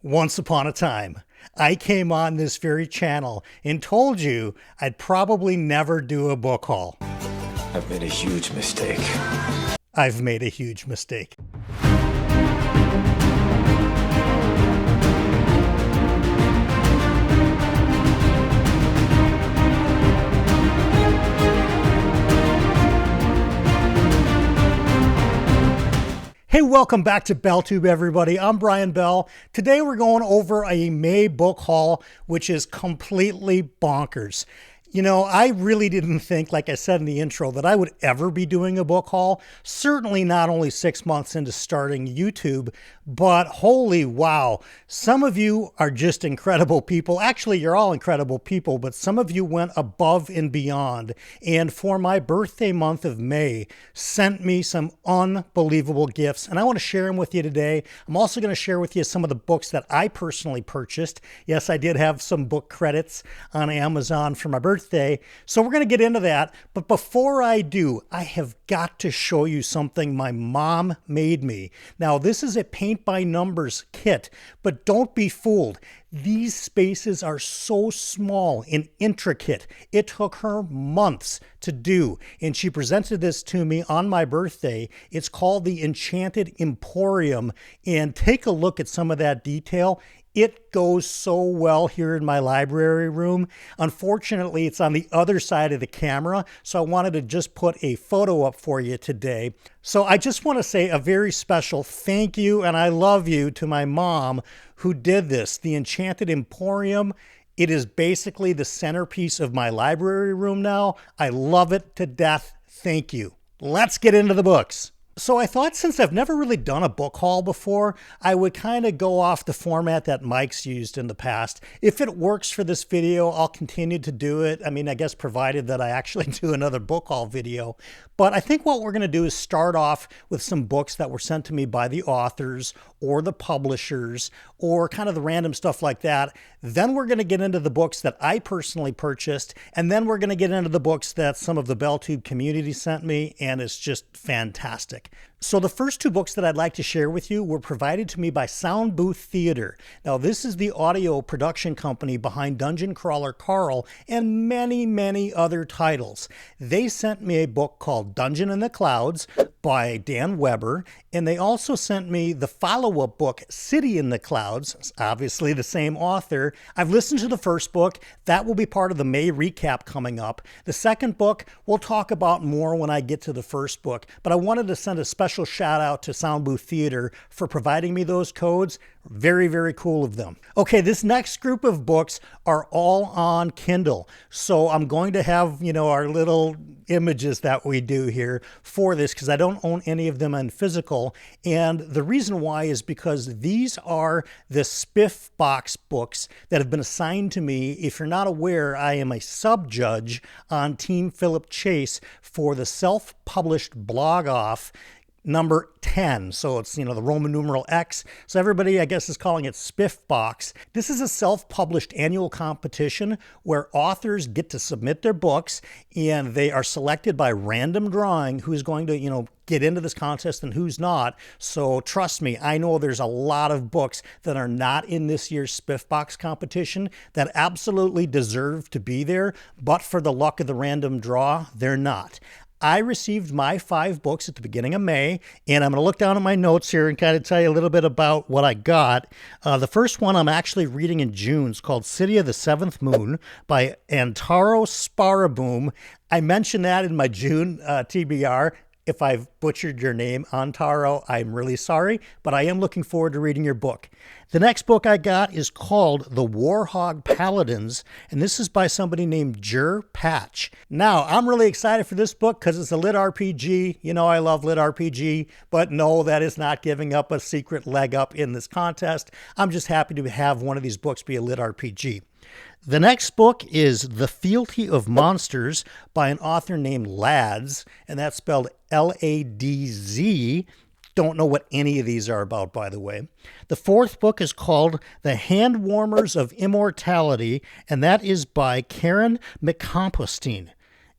Once upon a time, I came on this very channel and told you I'd probably never do a book haul. I've made a huge mistake. I've made a huge mistake. Hey, welcome back to BellTube, everybody. I'm Brian Bell. Today we're going over a May book haul, which is completely bonkers. You know, I really didn't think, like I said in the intro, that I would ever be doing a book haul. Certainly not only 6 months into starting YouTube, but holy wow. Some of you are just incredible people. Actually, you're all incredible people, but some of you went above and beyond. And for my birthday month of May, sent me some unbelievable gifts. And I want to share them with you today. I'm also going to share with you some of the books that I personally purchased. Yes, I did have some book credits on Amazon for my birthday. So we're going to get into that. But before I do, I have got to show you something my mom made me. Now, this is a paint by numbers kit, but don't be fooled. These spaces are so small and intricate. It took her months to do, and she presented this to me on my birthday. It's called the Enchanted Emporium, and take a look at some of that detail. It goes so well here in my library room. Unfortunately, it's on the other side of the camera, so I wanted to just put a photo up for you today. So I just want to say a very special thank you and I love you to my mom who did this. The Enchanted Emporium. It is basically the centerpiece of my library room now. I love it to death. Thank you. Let's get into the books. So I thought, since I've never really done a book haul before, I would kind of go off the format that Mike's used in the past. If it works for this video, I'll continue to do it. I mean, I guess provided that I actually do another book haul video. But I think what we're going to do is start off with some books that were sent to me by the authors or the publishers or kind of the random stuff like that. Then we're going to get into the books that I personally purchased. And then we're going to get into the books that some of the BellTube community sent me. And it's just fantastic. So the first two books that I'd like to share with you were provided to me by Sound Booth Theater. Now, this is the audio production company behind Dungeon Crawler Carl and many, many other titles. They sent me a book called Dungeon in the Clouds by Dan Weber, and they also sent me the follow-up book, City in the Clouds, obviously the same author. I've listened to the first book. That will be part of the May recap coming up. The second book, we'll talk about more when I get to the first book, but I wanted to send a special shout out to Sound Booth Theater for providing me those codes. Very, very cool of them. Okay, this next group of books are all on Kindle. So I'm going to have, our little images that we do here for this because I don't own any of them in physical. And the reason why is because these are the Spiff Box books that have been assigned to me. If you're not aware, I am a sub-judge on Team Philip Chase for the self-published blog off number 10. So it's, the Roman numeral X. So everybody, I guess, is calling it Spiff Box. This is a self-published annual competition where authors get to submit their books and they are selected by random drawing who's going to, get into this contest and who's not. So trust me, I know there's a lot of books that are not in this year's Spiff Box competition that absolutely deserve to be there, but for the luck of the random draw, they're not. I received my 5 books at the beginning of May, and I'm going to look down at my notes here and kind of tell you a little bit about what I got. The first one I'm actually reading in June. It's called City of the Seventh Moon by Antaro Sparaboom. I mentioned that in my June TBR. If I've butchered your name, Antaro, I'm really sorry, but I am looking forward to reading your book. The next book I got is called The Warhog Paladins, and this is by somebody named Jer Patch. Now, I'm really excited for this book because it's a lit RPG. I love lit RPG, but no, that is not giving up a secret leg up in this contest. I'm just happy to have one of these books be a lit RPG. The next book is The Fealty of Monsters by an author named Lads, and that's spelled Ladz. Don't know what any of these are about, by the way. The fourth book is called The Handwarmers of Immortality, and that is by Karen McCompostine.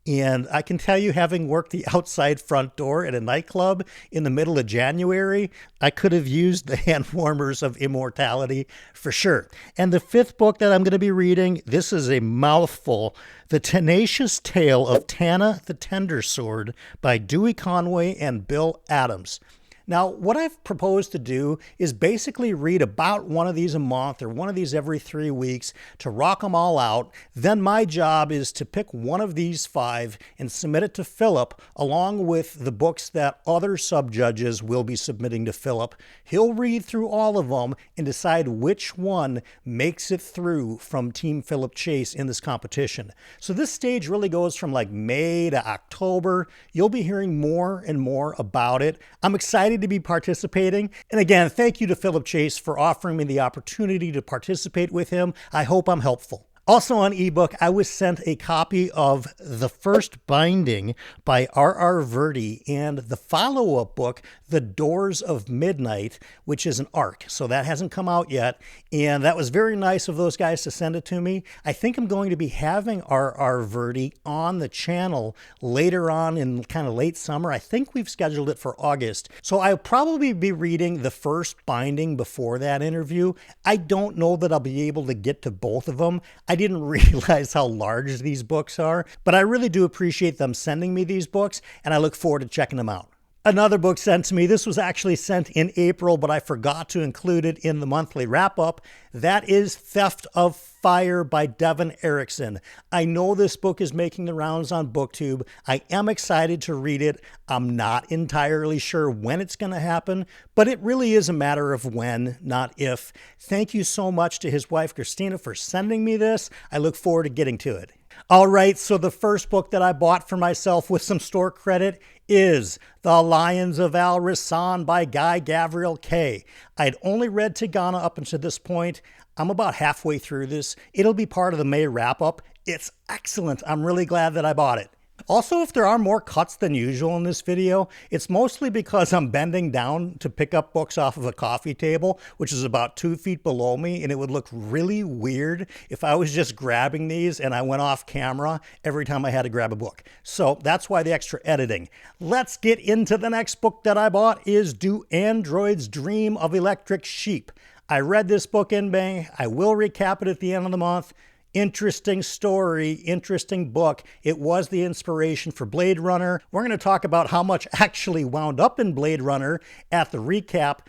And I can tell you, having worked the outside front door at a nightclub in the middle of January, I could have used the hand warmers of immortality for sure. And the fifth book that I'm going to be reading, this is a mouthful. The Tenacious Tale of Tana the Tender Sword by Dewey Conway and Bill Adams. Now, what I've proposed to do is basically read about one of these a month or one of these every 3 weeks to rock them all out. Then my job is to pick one of these 5 and submit it to Philip, along with the books that other sub-judges will be submitting to Philip. He'll read through all of them and decide which one makes it through from Team Philip Chase in this competition. So this stage really goes from like May to October. You'll be hearing more and more about it. I'm excited to be participating. And again, thank you to Philip Chase for offering me the opportunity to participate with him. I hope I'm helpful. Also on ebook, I was sent a copy of The First Binding by R.R. Verdi and the follow-up book, The Doors of Midnight, which is an ARC. So that hasn't come out yet. And that was very nice of those guys to send it to me. I think I'm going to be having R.R. Verdi on the channel later on in kind of late summer. I think we've scheduled it for August. So I'll probably be reading The First Binding before that interview. I don't know that I'll be able to get to both of them. I didn't realize how large these books are, but I really do appreciate them sending me these books, and I look forward to checking them out. Another book sent to me, this was actually sent in April, but I forgot to include it in the monthly wrap-up. That is Theft of Fire by Devin Erickson. I know this book is making the rounds on BookTube. I am excited to read it. I'm not entirely sure when it's going to happen, but it really is a matter of when, not if. Thank you so much to his wife, Christina, for sending me this. I look forward to getting to it. All right, so the first book that I bought for myself with some store credit is The Lions of Al Rasan by Guy Gavriel Kay. I'd only read Tigana up until this point. I'm about halfway through this. It'll be part of the May wrap-up. It's excellent. I'm really glad that I bought it. Also, if there are more cuts than usual in this video, it's mostly because I'm bending down to pick up books off of a coffee table, which is about 2 feet below me, and it would look really weird if I was just grabbing these and I went off camera every time I had to grab a book. So that's why the extra editing. Let's get into the next book that I bought is Do Androids Dream of Electric Sheep? I read this book in May. I will recap it at the end of the month. Interesting story, interesting book. It was the inspiration for Blade Runner. We're going to talk about how much actually wound up in Blade Runner at the recap.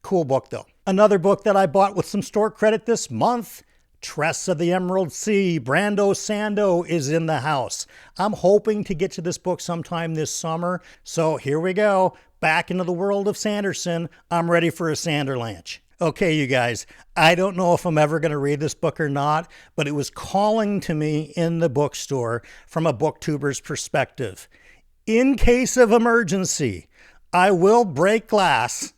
Cool book, though. Another book that I bought with some store credit this month, Tress of the Emerald Sea. Brando Sando is in the house. I'm hoping to get to this book sometime this summer. So here we go. Back into the world of Sanderson. I'm ready for a Sanderlanche. Okay, you guys, I don't know if I'm ever going to read this book or not, but it was calling to me in the bookstore from a booktuber's perspective. In case of emergency, I will break glass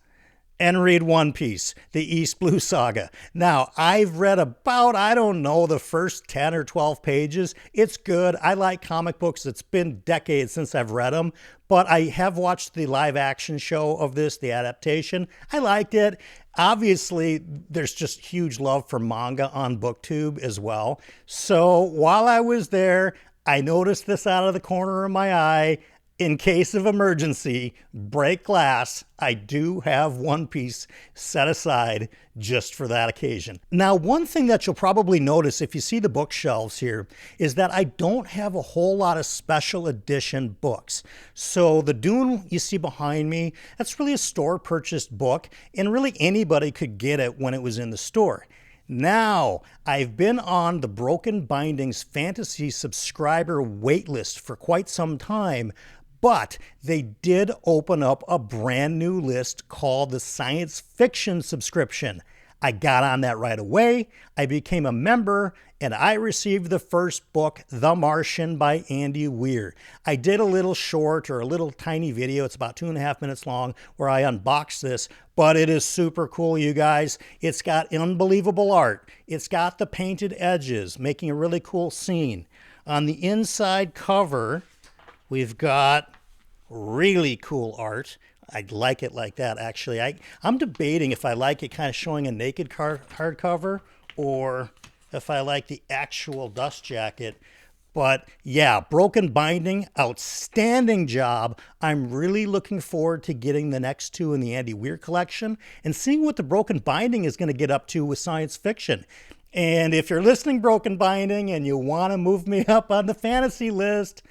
and read One Piece, the East Blue Saga. Now, I've read about, I don't know, the first 10 or 12 pages. It's good. I like comic books. It's been decades since I've read them, but I have watched the live action show of this, the adaptation. I liked it. Obviously, there's just huge love for manga on BookTube as well. So while I was there, I noticed this out of the corner of my eye. In case of emergency, break glass. I do have One Piece set aside just for that occasion. Now, one thing that you'll probably notice if you see the bookshelves here is that I don't have a whole lot of special edition books. So the Dune you see behind me, that's really a store purchased book, and really anybody could get it when it was in the store. Now, I've been on the Broken Bindings Fantasy subscriber waitlist for quite some time, but they did open up a brand new list called the Science Fiction subscription. I got on that right away. I became a member, and I received the first book, The Martian by Andy Weir. I did a little short or a little tiny video. It's about 2.5 minutes long where I unboxed this, but it is super cool, you guys. It's got unbelievable art. It's got the painted edges, making a really cool scene. On the inside cover, we've got really cool art. I'd like it like that, actually. I'm debating if I like it kind of showing a naked hardcover or if I like the actual dust jacket. But yeah, Broken Binding, outstanding job. I'm really looking forward to getting the next two in the Andy Weir collection and seeing what the Broken Binding is going to get up to with science fiction. And if you're listening, Broken Binding, and you want to move me up on the fantasy list,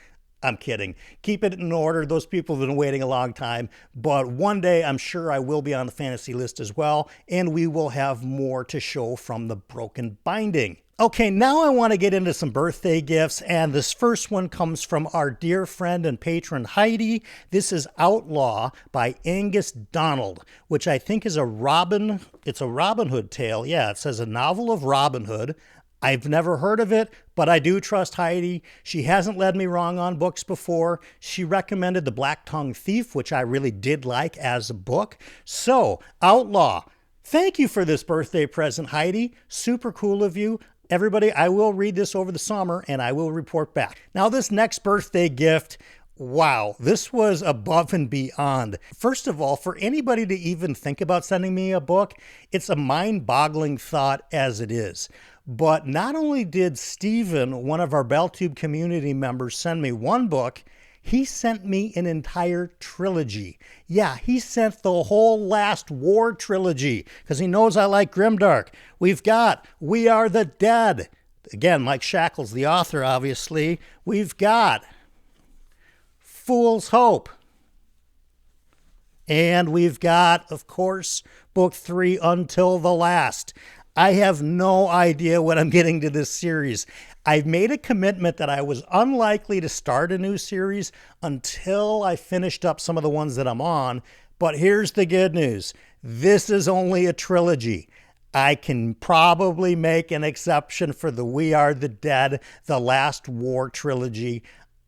I'm kidding. Keep it in order. Those people have been waiting a long time. But one day, I'm sure I will be on the fantasy list as well, and we will have more to show from the Broken Binding. Okay, now I want to get into some birthday gifts, and this first one comes from our dear friend and patron Heidi. This is Outlaw by Angus Donald, which I think is a Robin Hood tale. Yeah, it says a novel of Robin Hood. I've never heard of it, but I do trust Heidi. She hasn't led me wrong on books before. She recommended The Black Tongue Thief, which I really did like as a book. So, Outlaw, thank you for this birthday present, Heidi. Super cool of you. Everybody, I will read this over the summer and I will report back. Now, this next birthday gift, wow, this was above and beyond. First of all, for anybody to even think about sending me a book, it's a mind-boggling thought as it is. But not only did Steven, one of our BellTube community members, send me one book, he sent me an entire trilogy. Yeah, he sent the whole Last War trilogy because he knows I like grimdark. We've got We Are the Dead. Again, Mike Shackles, the author, obviously. We've got Fool's Hope. And we've got, of course, book 3, Until the Last. I have no idea what I'm getting to this series. I've made a commitment that I was unlikely to start a new series until I finished up some of the ones that I'm on. But here's the good news. This is only a trilogy. I can probably make an exception for the We Are the Dead, the Last War trilogy.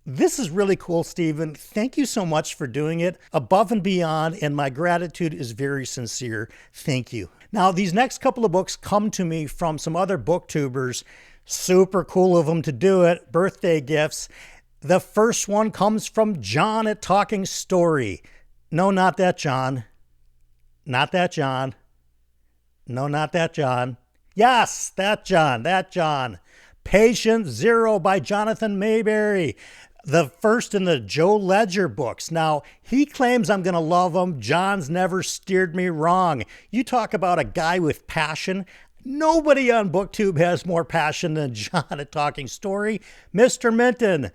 This is really cool, Stephen. Thank you so much for doing it above and beyond, and my gratitude is very sincere. Thank you. Now, these next couple of books come to me from some other booktubers. Super cool of them to do it. Birthday gifts. The first one comes from John at Talking Story. No, not that John. Not that John. No, not that John. Yes, that John. That John. Patient Zero by Jonathan Mayberry. The first in the Joe Ledger books. Now, he claims I'm going to love him. John's never steered me wrong. You talk about a guy with passion. Nobody on BookTube has more passion than John at Talking Story. Mr. Minton,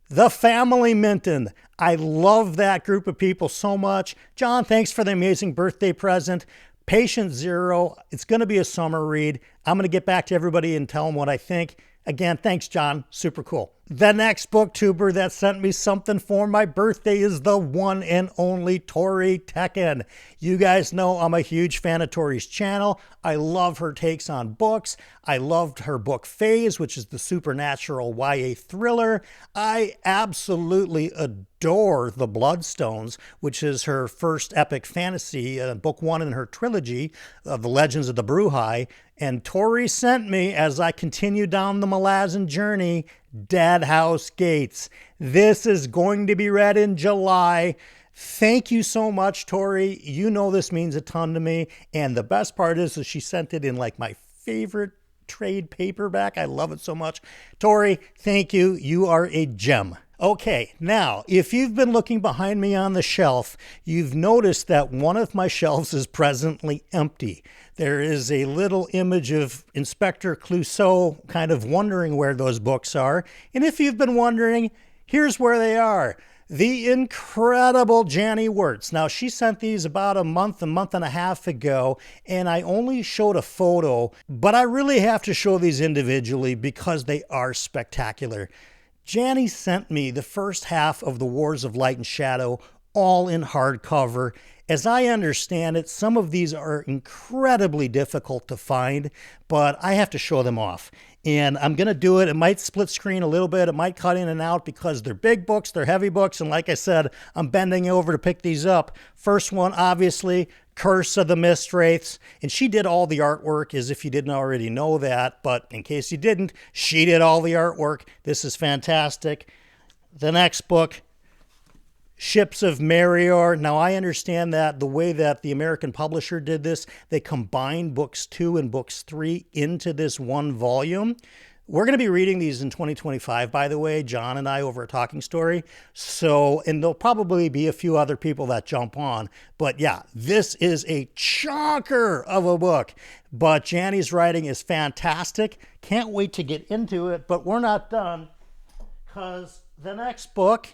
the family Minton. I love that group of people so much. John, thanks for the amazing birthday present. Patient Zero, it's going to be a summer read. I'm going to get back to everybody and tell them what I think. Again, thanks, John. Super cool. The next booktuber that sent me something for my birthday is the one and only Tori Tekken. You guys know I'm a huge fan of Tori's channel. I love her takes on books. I loved her book Phase, which is the supernatural YA thriller. I absolutely adore The Bloodstones, which is her first epic fantasy, book 1 in her trilogy of The Legends of the Bruhai. And Tori sent me, as I continue down the Malazan journey, Dead House Gates. This is going to be read in July. Thank you so much, Tori. You know this means a ton to me. And the best part is that she sent it in like my favorite trade paperback. I love it so much. Tori, thank you. You are a gem. Okay, now, if you've been looking behind me on the shelf, you've noticed that one of my shelves is presently empty. There is a little image of Inspector Clouseau kind of wondering where those books are. And if you've been wondering, here's where they are. The incredible Janie Wirtz. Now, she sent these about a month and a half ago, and I only showed a photo, but I really have to show these individually because they are spectacular. Janie sent me the first half of The Wars of Light and Shadow, all in hardcover. As I understand it, some of these are incredibly difficult to find, but I have to show them off. And I'm going to do it. It might split screen a little bit. It might cut in and out because they're big books, they're heavy books, and like I said, I'm bending over to pick these up. First one, obviously, Curse of the Mist Wraiths, and she did all the artwork, as if you didn't already know that, but in case you didn't, she did all the artwork. This is fantastic. The next book, Ships of Merior. Now, I understand that the way that the American publisher did this, they combined books 2 and books 3 into this one volume. We're going to be reading these in 2025, by the way, John and I over a Talking Story. So, and there'll probably be a few other people that jump on. But yeah, this is a chonker of a book. But Janny's writing is fantastic. Can't wait to get into it. But we're not done, because the next book,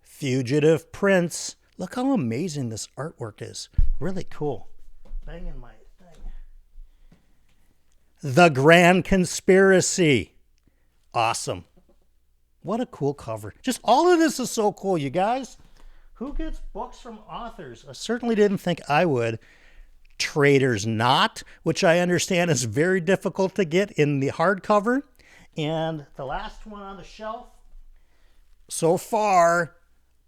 Fugitive Prince. Look how amazing this artwork is. Really cool. Banging my thing. The Grand Conspiracy. Awesome. What a cool cover. Just all of this is so cool, you guys. Who gets books from authors? I certainly didn't think I would. Trader's Knot, which I understand is very difficult to get in the hardcover. And the last one on the shelf so far,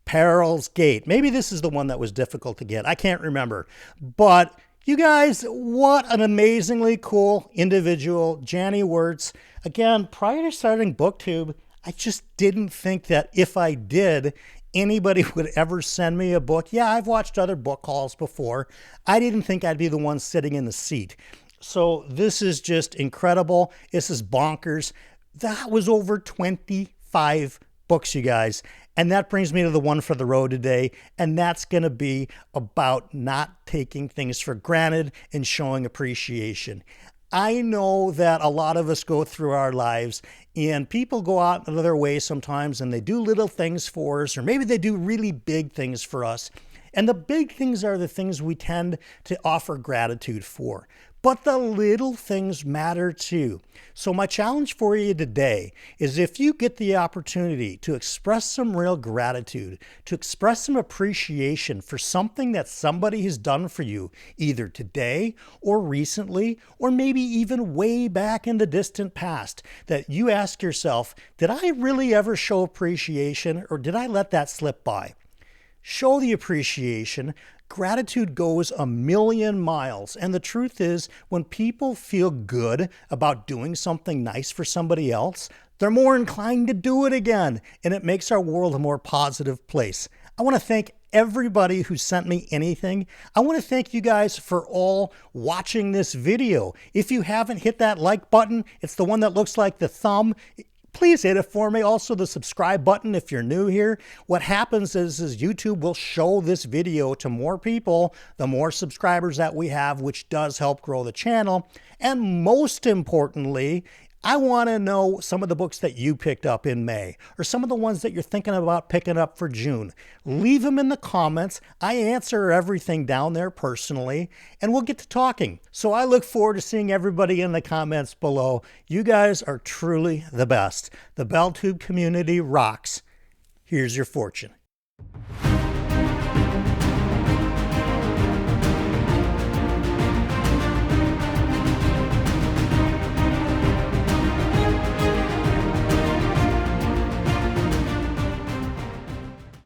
Peril's Gate. Maybe this is the one that was difficult to get. I can't remember. But you guys, what an amazingly cool individual, Janny Wirtz. Again, prior to starting BookTube, I just didn't think that if I did, anybody would ever send me a book. Yeah, I've watched other book hauls before. I didn't think I'd be the one sitting in the seat. So this is just incredible. This is bonkers. That was over 25 books, you guys. And that brings me to the one for the road today. And that's going to be about not taking things for granted and showing appreciation. I know that a lot of us go through our lives and people go out of their way sometimes and they do little things for us, or maybe they do really big things for us. And the big things are the things we tend to offer gratitude for. But the little things matter too. So my challenge for you today is, if you get the opportunity to express some real gratitude, to express some appreciation for something that somebody has done for you, either today or recently, or maybe even way back in the distant past, that you ask yourself, did I really ever show appreciation, or did I let that slip by? Show the appreciation. Gratitude goes a million miles. And the truth is, when people feel good about doing something nice for somebody else, they're more inclined to do it again. And it makes our world a more positive place. I want to thank everybody who sent me anything. I want to thank you guys for all watching this video. If you haven't hit that like button, it's the one that looks like the thumb. Please hit it for me. Also, the subscribe button if you're new here. What happens is YouTube will show this video to more people, the more subscribers that we have, which does help grow the channel. And most importantly, I want to know some of the books that you picked up in May, or some of the ones that you're thinking about picking up for June. Leave them in the comments. I answer everything down there personally, and we'll get to talking. So I look forward to seeing everybody in the comments below. You guys are truly the best. The BellTube community rocks. Here's your fortune.